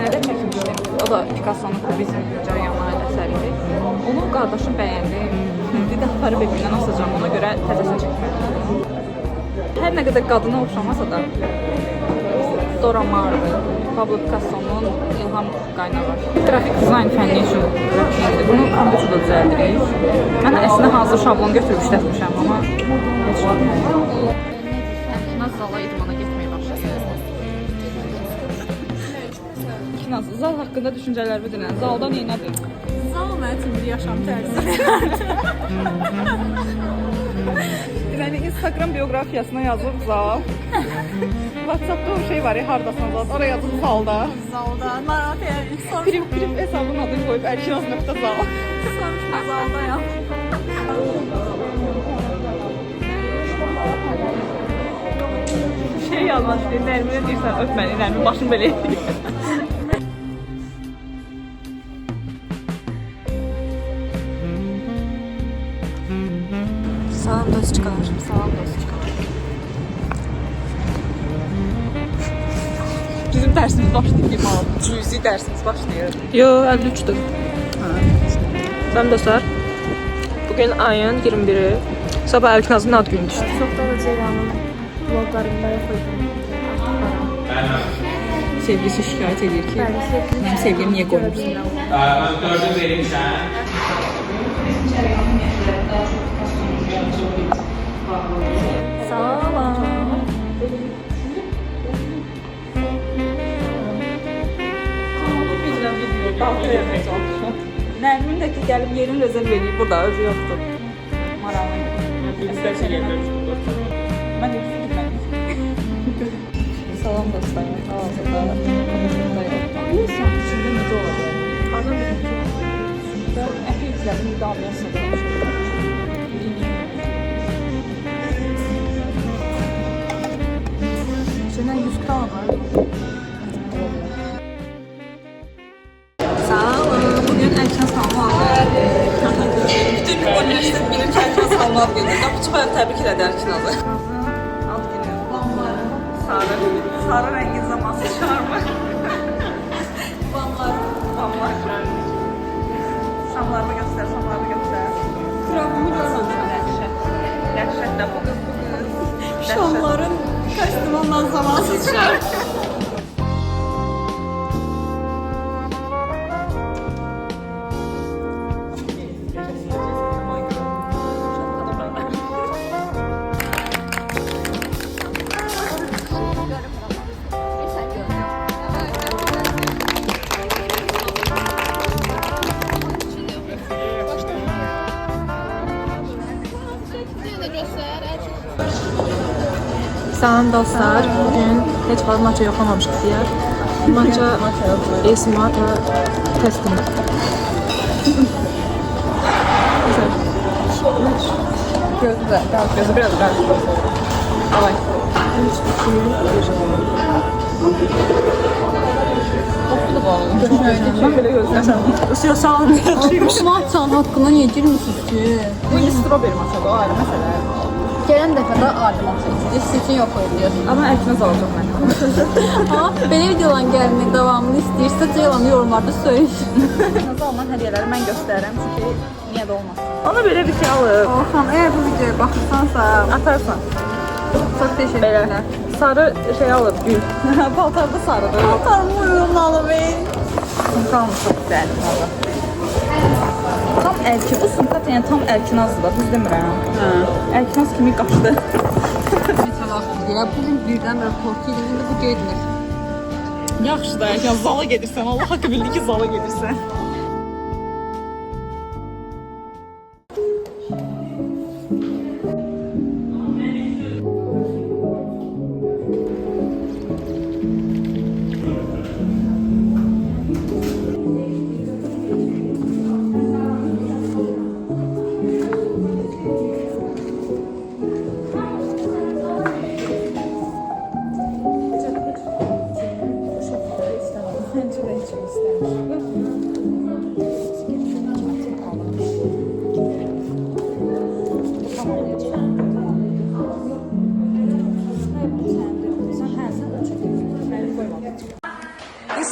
sənədə çəkmişdim. O da Picasso'nun Kubizm Cəryanı əsəridir. Onu qardaşım bəyəndi. Bir də aparıb evindən asacağım, ona görə təzəsini çəkmədim. Hər nə qədər qadına oxşamasa da Dora Maar'dır. Pablo Picasso'nun ilham qaynağı. Qrafik dizayn fənni üçün qrafikdir. Bunu komputerdə düzəldirik. Mən əslində hazır şablon götürüb işlətmişəm, amma heç olmadı. Naz zala idmana getməyə başlayır. Naz, zal haqqında düşüncələrimi dinən. Zalda neynədir? Zal mənim üçün bir yaşam tərzi. Yəni Instagram biografiyasına yazılıb zal. WhatsApp'da o şey var ya, hardasın zal. Oraya yazılıb zalda. Zalda. Narahat yəni. Prif hesabının adını koyup erkinaz.zal. Soruşma zaldayam. Şey yazmaq istəyir, Nərminə deyirsən, öp məni, Nərmin başını belə edir. Salam dostçular. Salam dostçular. Bizim dərsimiz başlayır, cüzi dərsimiz başlayır. Yo, 53'dür. Salam dostlar. Bugün ayın 21'i. Sabah Elkinaz'ın ad günü düşdü. Çoxdan da Ceylanın vloglarında yoxuydum. Sevgilisi şikayet edir ki, benim sevgilimi niye koymuşsun? Gördüm verirsen. Salam. Nərmin də ki, gəlib yerin rezerv edib burada, özü yoxdur. Maraqlı. Mən də Salam dostlar. Hal-hazırda konuşmaqdayım. Bilirsən, içində necə olacaq? Hazır bir şey. Əfi izlədim, müdafiəsi də. İçindən 100 kral var. Salam. Bugün Əlkan Salmandır. Bütün üniversitet bilir ki, Əlkan Salman günü. Qapıcı bayaq təbrik elədi Əlkinazı. Alt günü. Sarı. Sarı rəngin zamansı çıxarmır. Banlar. Samlar. Samlarını göstər, samlarını göstər. Kravımı görməmişəm. Dəhşət. Dəhşət də bu qız, bu qız. Şamların kostyumundan zamansız çıxar. Salam dostlar. Bugün heç vaxt maça yoxlamamışıq deyə. Maça Esmata testim. Gözü biraz qar. Alay. 3, 2, 1. Mən belə gözləmirəm. Isıyor salam. Maçan haqqına niyə girmişsiniz ki? Bu indi strawberry maçadır, o ayrı məsələ. Gələn dəfə də ayrı maç idi. Sizin üçün yox idi. Amma Əlkinaz alacaq mənim. Amma belə videoların gəlməyinin davamını istəyirsə Ceylanı yorumlarda söyləyin. Əlkinaz alınan hədiyyələri mən göstərərəm, çünki niyə də olmasın. Ona belə bir şey alıb. Orxan, əgər bu videoya baxırsansa, Atarsan. çox təşəkkürlər. Sarı şey alıb, gül. Paltarda sarıdır. Paltarımı uyumlalı beyin. Sumkamız çox güzel. Tam Əlki, bu sumkat yəni tam Əlkinazdır da, düz demirəm. Əlkinaz kimi qaçdı. Neçə vaxtdır ya, bugün birdən belə korku idi, indi bu qeydilir. Yaxşı da, Əlkinaz zala gedirsən, Allah haqqı bildi ki, zala gedirsən.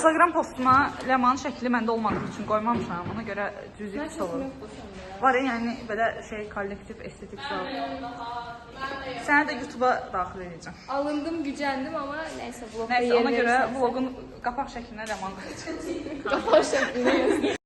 Instagram postuma Ləmanın şəkli məndə olmadığı üçün qoymamışam. Ona görə cüzi pis olur. Var ya, yəni belə şey kollektiv estetik zal. Səni də YouTube'a daxil edəcəm. Alındım, gücəndim ama neyse vlogda Nəysə, ona görə yenileri vlogun qapaq şəklinə Ləman qoyacaq. kafa şeklinde